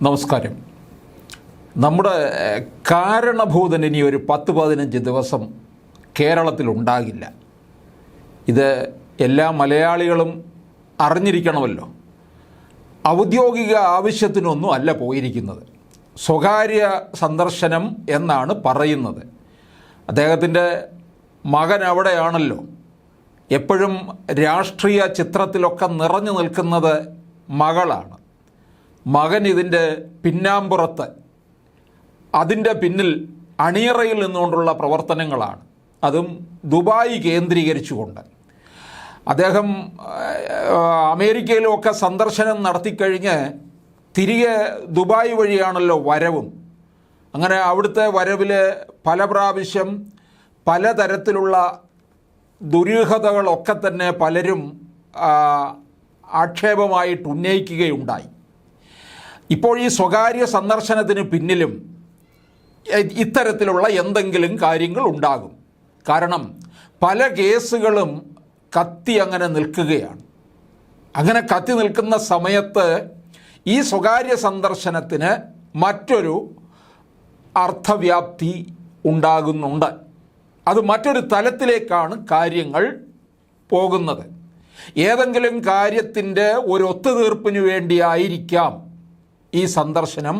നമസ്കാരം. നമ്മുടെ കാരണഭൂതൻ ഇനി ഒരു 10-15 ദിവസം കേരളത്തിലുണ്ടാകില്ല. ഇത് എല്ലാ മലയാളികളും അറിഞ്ഞിരിക്കണമല്ലോ. ഔദ്യോഗിക ആവശ്യത്തിനൊന്നും അല്ല പോയിരിക്കുന്നത്, സ്വകാര്യ സന്ദർശനം എന്നാണ് പറയുന്നത്. അദ്ദേഹത്തിൻ്റെ മകൻ അവിടെയാണല്ലോ. എപ്പോഴും രാഷ്ട്രീയ ചിത്രത്തിലൊക്കെ നിറഞ്ഞു നിൽക്കുന്നത് മകളാണ്. മകൻ ഇതിൻ്റെ പിന്നാമ്പുറത്ത്, അതിൻ്റെ പിന്നിൽ അണിയറയിൽ നിന്നുകൊണ്ടുള്ള പ്രവർത്തനങ്ങളാണ്, അതും ദുബായ് കേന്ദ്രീകരിച്ചുകൊണ്ട്. അദ്ദേഹം അമേരിക്കയിലുമൊക്കെ സന്ദർശനം നടത്തിക്കഴിഞ്ഞ് തിരികെ ദുബായ് വഴിയാണല്ലോ വരവും. അങ്ങനെ അവിടുത്തെ വരവിൽ പല പ്രാവശ്യം പലതരത്തിലുള്ള ദുരൂഹതകളൊക്കെ തന്നെ പലരും ആക്ഷേപമായിട്ട് ഉന്നയിക്കുകയുണ്ടായി. ഇപ്പോൾ ഈ സ്വകാര്യ സന്ദർശനത്തിന് പിന്നിലും ഇത്തരത്തിലുള്ള എന്തെങ്കിലും കാര്യങ്ങൾ ഉണ്ടാകും. കാരണം പല കേസുകളും കത്തി അങ്ങനെ നിൽക്കുകയാണ്. അങ്ങനെ കത്തി നിൽക്കുന്ന സമയത്ത് ഈ സ്വകാര്യ സന്ദർശനത്തിന് മറ്റൊരു അർത്ഥവ്യാപ്തി ഉണ്ടാകുന്നുണ്ട്. അത് മറ്റൊരു തലത്തിലേക്കാണ് കാര്യങ്ങൾ പോകുന്നത്. ഏതെങ്കിലും കാര്യത്തിൻ്റെ ഒരു ഒത്തുതീർപ്പിന് വേണ്ടിയായിരിക്കാം ഈ സന്ദർശനം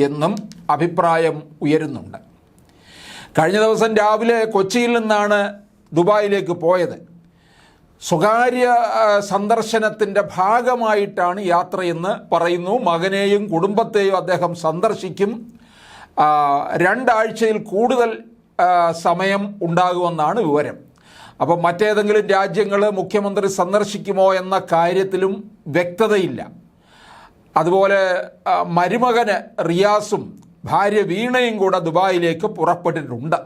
എന്നും അഭിപ്രായം ഉയരുന്നുണ്ട്. കഴിഞ്ഞ ദിവസം രാവിലെ കൊച്ചിയിൽ നിന്നാണ് ദുബായിലേക്ക് പോയത്. സ്വകാര്യ സന്ദർശനത്തിൻ്റെ ഭാഗമായിട്ടാണ് യാത്രയെന്ന് പറയുന്നു. മകനെയും കുടുംബത്തെയും അദ്ദേഹം സന്ദർശിക്കും. 2 ആഴ്ചയിൽ കൂടുതൽ സമയം ഉണ്ടാകുമെന്നാണ് വിവരം. അപ്പം മറ്റേതെങ്കിലും രാജ്യങ്ങൾ മുഖ്യമന്ത്രി സന്ദർശിക്കുമോ എന്ന കാര്യത്തിലും വ്യക്തതയില്ല. അതുപോലെ മരുമകന് റിയാസും ഭാര്യ വീണയും കൂടെ ദുബായിലേക്ക് പുറപ്പെട്ടിട്ടുണ്ട്.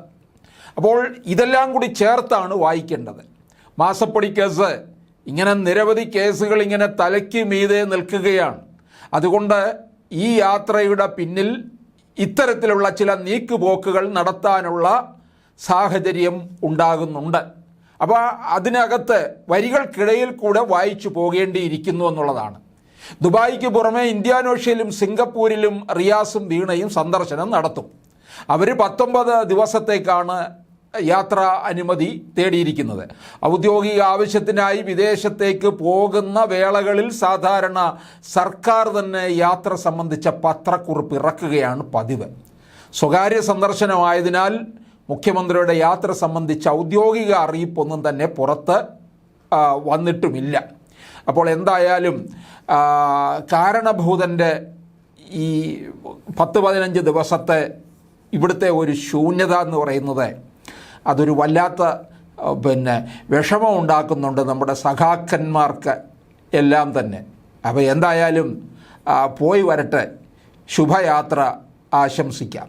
അപ്പോൾ ഇതെല്ലാം കൂടി ചേർത്താണ് വായിക്കേണ്ടത്. മാസപ്പടി കേസ്, ഇങ്ങനെ നിരവധി കേസുകൾ ഇങ്ങനെ തലയ്ക്ക് മീതെ നിൽക്കുകയാണ്. അതുകൊണ്ട് ഈ യാത്രയുടെ പിന്നിൽ ഇത്തരത്തിലുള്ള ചില നീക്കുപോക്കുകൾ നടത്താനുള്ള സാഹചര്യം ഉണ്ടാകുന്നുണ്ട്. അപ്പോൾ അതിനകത്ത് വരികൾക്കിടയിൽ കൂടെ വായിച്ചു പോകേണ്ടിയിരിക്കുന്നു എന്നുള്ളതാണ്. ദുബായിക്ക് പുറമെ ഇന്ത്യാനോഷ്യയിലും സിംഗപ്പൂരിലും റിയാസും വീണയും സന്ദർശനം നടത്തും. അവർ 19 ദിവസത്തേക്കാണ് യാത്രാ അനുമതി തേടിയിരിക്കുന്നത്. ഔദ്യോഗിക ആവശ്യത്തിനായി വിദേശത്തേക്ക് പോകുന്ന വേളകളിൽ സാധാരണ സർക്കാർ തന്നെ യാത്ര സംബന്ധിച്ച പത്രക്കുറിപ്പ് ഇറക്കുകയാണ് പതിവ്. സ്വകാര്യ സന്ദർശനമായതിനാൽ മുഖ്യമന്ത്രിയുടെ യാത്ര സംബന്ധിച്ച ഔദ്യോഗിക അറിയിപ്പൊന്നും തന്നെ പുറത്ത് വന്നിട്ടുമില്ല. അപ്പോൾ എന്തായാലും കാരണഭൂതൻ്റെ ഈ 10-15 ദിവസത്തെ ഇവിടുത്തെ ഒരു ശൂന്യത എന്ന് പറയുന്നത് അതൊരു വല്ലാത്ത വിഷമം ഉണ്ടാക്കുന്നുണ്ട് നമ്മുടെ സഖാക്കന്മാർക്ക് എല്ലാം തന്നെ. അപ്പോൾ എന്തായാലും പോയി വരട്ടെ, ശുഭയാത്ര ആശംസിക്കാം.